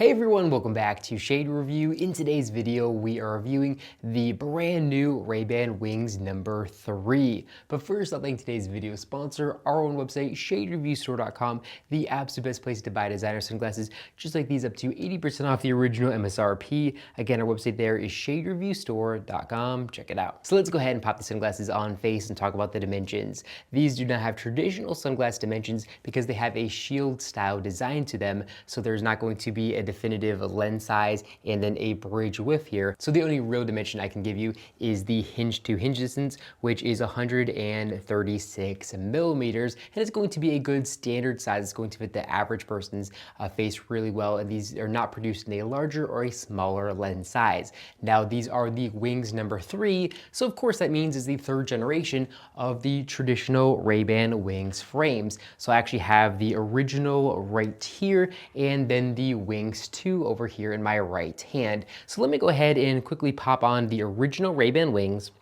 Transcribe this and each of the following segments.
Hey everyone, welcome back to Shade Review. In today's video, we are reviewing the brand new Ray-Ban Wings number 3. But first, I'll thank today's video sponsor, our own website, shadereviewstore.com, the absolute best place to buy designer sunglasses, just like these, up to 80% off the original MSRP. Again, our website there is shadereviewstore.com. Check it out. So let's go ahead and pop the sunglasses on face and talk about the dimensions. These do not have traditional sunglass dimensions because they have a shield style design to them, so there's not going to be a definitive lens size and then a bridge width here. So the only real dimension I can give you is the hinge to hinge distance, which is 136 millimeters, and it's going to be a good standard size. It's going to fit the average person's face really well, and these are not produced in a larger or a smaller lens size. Now, these are the Wings number 3, so of course that means it's the third generation of the traditional Ray-Ban Wings frames. So I actually have the original right here, and then the Wings 2 over here in my right hand. So let me go ahead and quickly pop on the original Ray-Ban Wings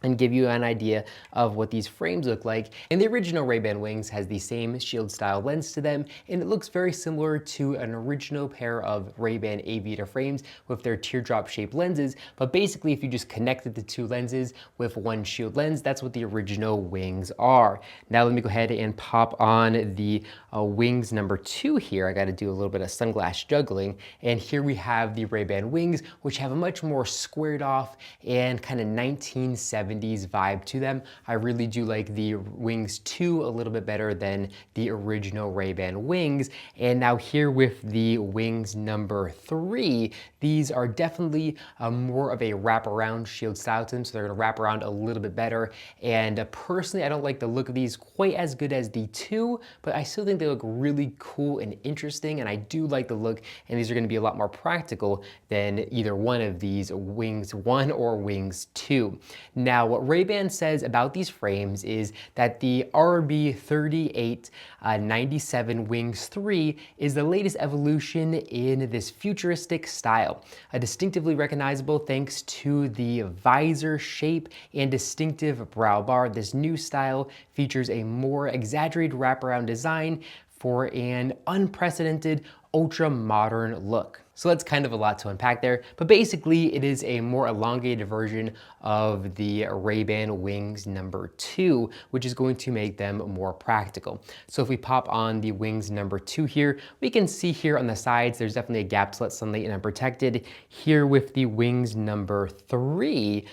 and give you an idea of what these frames look like. And the original Ray-Ban Wings has the same shield style lens to them, and it looks very similar to an original pair of Ray-Ban Aviator frames with their teardrop shaped lenses. But basically, if you just connected the two lenses with one shield lens, that's what the original Wings are. Now let me go ahead and pop on the Wings number 2 here. I gotta do a little bit of sunglass juggling. And here we have the Ray-Ban Wings, which have a much more squared off and kind of 1970s vibe to them. I really do like the Wings 2 a little bit better than the original Ray-Ban Wings. And now here with the Wings number 3, these are definitely more of a wraparound shield style to them, so they're gonna wrap around a little bit better. And personally, I don't like the look of these quite as good as the 2, but I still think they look really cool and interesting, and I do like the look, and these are gonna be a lot more practical than either one of these Wings 1 or Wings 2. Now, what Ray-Ban says about these frames is that the RB3897 Wings 3 is the latest evolution in this futuristic style, distinctively recognizable thanks to the visor shape and distinctive brow bar. This new style features a more exaggerated wraparound design for an unprecedented ultra-modern look. So that's kind of a lot to unpack there, but basically it is a more elongated version of the Ray-Ban Wings number 2, which is going to make them more practical. So if we pop on the Wings number 2 here, we can see here on the sides, there's definitely a gap to let sunlight in unprotected. Here with the Wings number 3,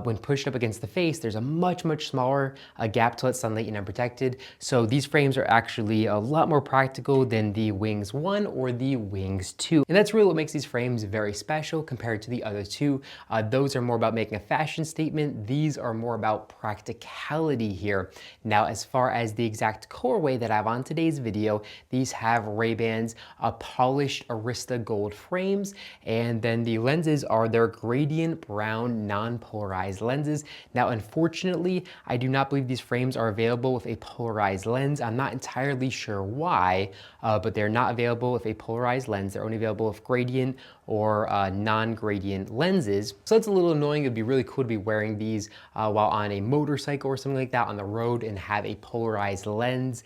when pushed up against the face, there's a much smaller gap to let sunlight in unprotected. So these frames are actually a lot more practical than the Wings 1 or the Wings 2. And that's really what makes these frames very special compared to the other two. Those are more about making a fashion statement. These are more about practicality here. Now, as far as the exact colorway that I have on today's video, these have Ray-Ban's polished Arista Gold frames, and then the lenses are their gradient brown non-polarized lenses. Now, unfortunately, I do not believe these frames are available with a polarized lens. I'm not entirely sure why, but they're not available with a polarized lens. They're only available with gradient or non-gradient lenses. So it's a little annoying. It'd be really cool to be wearing these while on a motorcycle or something like that on the road and have a polarized lens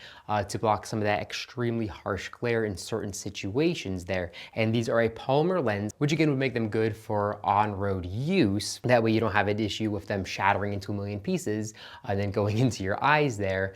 to block some of that extremely harsh glare in certain situations there. And these are a polymer lens, which again would make them good for on-road use. That way you don't have an issue with them shattering into a million pieces and then going into your eyes there.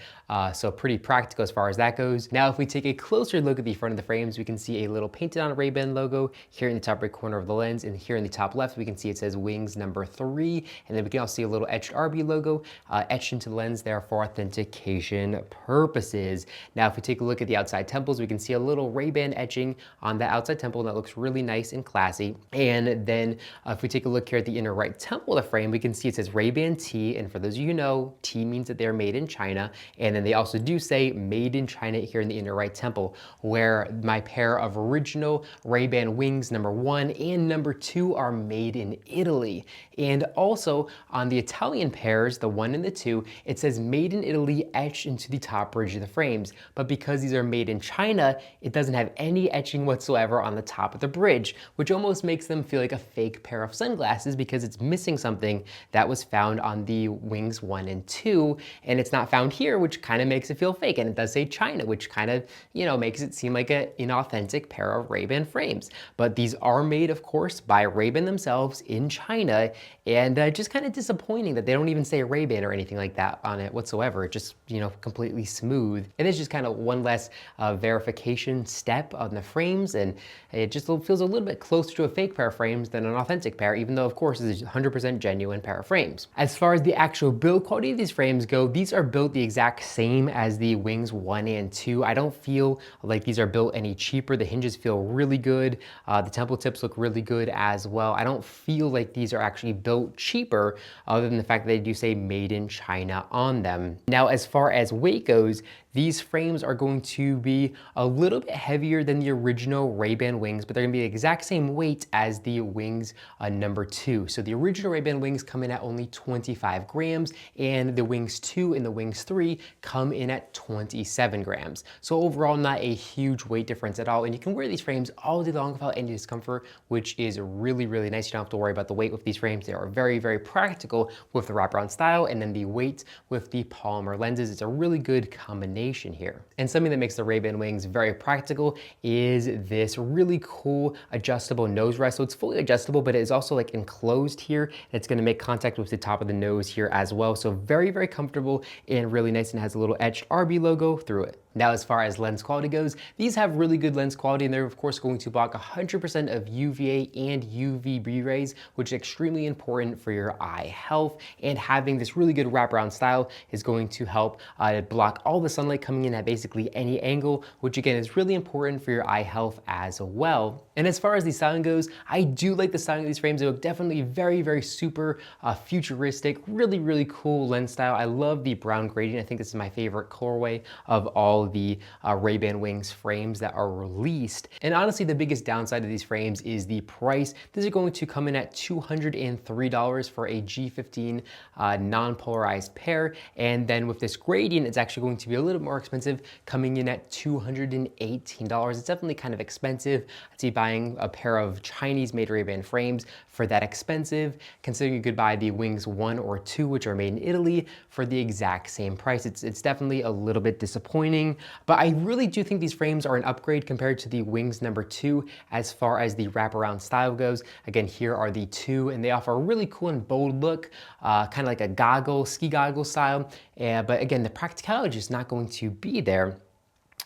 So pretty practical as far as that goes. Now, if we take a closer look at the front of the frames, we can see a little painted on Ray-Ban logo here in the top right corner of the lens, and here in the top left we can see it says Wings number 3, and then we can also see a little etched RB logo etched into the lens there for authentication purposes. Now, if we take a look at the outside temples, we can see a little Ray-Ban etching on the outside temple, and that looks really nice and classy. And then if we take a look here at the inner right temple of the frame, we can see it says Ray-Ban T, and for those of you who know, T means that they're made in China, and then they also do say made in China here in the inner right temple, where my pair of original Ray-Ban Wings number 1 and number 2 are made in Italy. And also on the Italian pairs, the 1 and the 2, it says made in Italy etched into the top bridge of the frames. But because these are made in China, it doesn't have any etching whatsoever on the top of the bridge, which almost makes them feel like a fake pair of sunglasses because it's missing something that was found on the Wings 1 and 2, and it's not found here, which kind of makes it feel fake. And it does say China, which kind of, makes it seem like an inauthentic pair of Ray-Ban frames. But these are made, of course, by Ray-Ban themselves in China, and just kind of disappointing that they don't even say Ray-Ban or anything like that on it whatsoever. It just, completely smooth. And it's just kind of one less verification step on the frames, and it just feels a little bit closer to a fake pair of frames than an authentic pair, even though, of course, it's a 100% genuine pair of frames. As far as the actual build quality of these frames go, these are built the exact same as the Wings 1 and 2. I don't feel like these are built any cheaper. The hinges feel really good. The temple tips look really good as well. I don't feel like these are actually built cheaper, other than the fact that they do say made in China on them. Now, as far as weight goes, these frames are going to be a little bit heavier than the original Ray-Ban Wings, but they're gonna be the exact same weight as the Wings number 2. So the original Ray-Ban Wings come in at only 25 grams, and the Wings 2 and the Wings 3 come in at 27 grams. So overall, not a huge weight difference at all, and you can wear these frames all day long without any discomfort, which is really, really nice. You don't have to worry about the weight with these frames. They are very, very practical with the wraparound style, and then the weight with the polymer lenses. It's a really good combination here. And something that makes the Ray-Ban Wings very practical is this really cool adjustable nose rest. So it's fully adjustable, but it is also like enclosed here. And it's gonna make contact with the top of the nose here as well. So very, very comfortable and really nice, and has a little etched RB logo through it. Now, as far as lens quality goes, these have really good lens quality, and they're of course going to block 100% of UVA and UVB rays, which is extremely important for your eye health. And having this really good wraparound style is going to help block all the sunlight coming in at basically any angle, which again is really important for your eye health as well. And as far as the styling goes, I do like the styling of these frames. They look definitely very, very super futuristic, really, really cool lens style. I love the brown gradient. I think this is my favorite colorway of all the Ray-Ban Wings frames that are released. And honestly, the biggest downside of these frames is the price. This is going to come in at $203 for a G15 non-polarized pair. And then with this gradient, it's actually going to be a little more expensive, coming in at $218. It's definitely kind of expensive. I'd say buying a pair of Chinese-made Ray-Ban frames for that expensive, considering you could buy the Wings 1 or 2, which are made in Italy, for the exact same price. It's definitely a little bit disappointing, but I really do think these frames are an upgrade compared to the Wings number 2 as far as the wraparound style goes. Again, here are the 2, and they offer a really cool and bold look, kind of like a ski goggle style. But again, the practicality is not going to be there.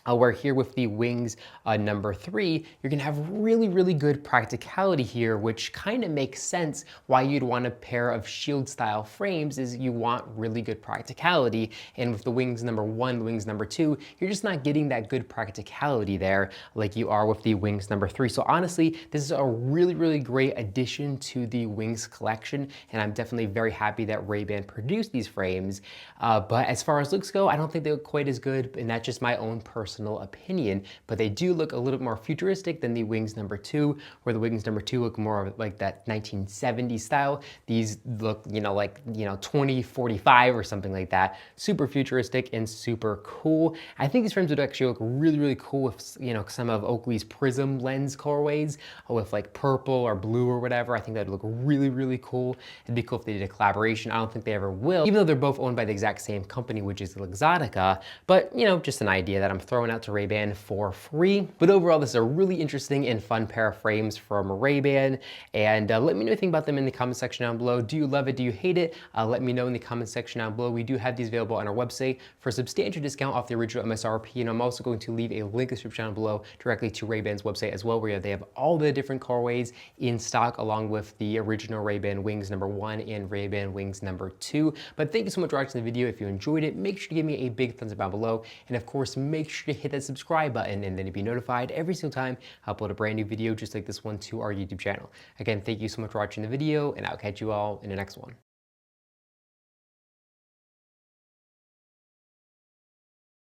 Where here with the Wings number 3, you're gonna have really, really good practicality here, which kind of makes sense why you'd want a pair of shield style frames, is you want really good practicality. And with the Wings number 1, the Wings number 2, you're just not getting that good practicality there like you are with the Wings number 3. So honestly, this is a really, really great addition to the Wings collection, and I'm definitely very happy that Ray-Ban produced these frames. But as far as looks go, I don't think they look quite as good, and that's just my own personal opinion, but they do look a little more futuristic than the Wings number 2, where the Wings number 2 look more of like that 1970s style. These look, like 2045 or something like that. Super futuristic and super cool. I think these frames would actually look really, really cool with, some of Oakley's Prism lens colorways with like purple or blue or whatever. I think that'd look really, really cool. It'd be cool if they did a collaboration. I don't think they ever will, even though they're both owned by the exact same company, which is Luxottica. But, just an idea that I'm throwing out to Ray-Ban for free. But overall, this is a really interesting and fun pair of frames from Ray-Ban. And let me know anything about them in the comment section down below. Do you love it? Do you hate it? Let me know in the comment section down below. We do have these available on our website for a substantial discount off the original MSRP. And I'm also going to leave a link in the description down below directly to Ray-Ban's website as well, where they have all the different colorways in stock, along with the original Ray-Ban Wings number 1 and Ray-Ban Wings number 2. But thank you so much for watching the video. If you enjoyed it, make sure to give me a big thumbs up down below. And of course, make sure to hit that subscribe button, and then you'll be notified every single time I upload a brand new video just like this one to our YouTube channel. Again, thank you so much for watching the video, and I'll catch you all in the next one.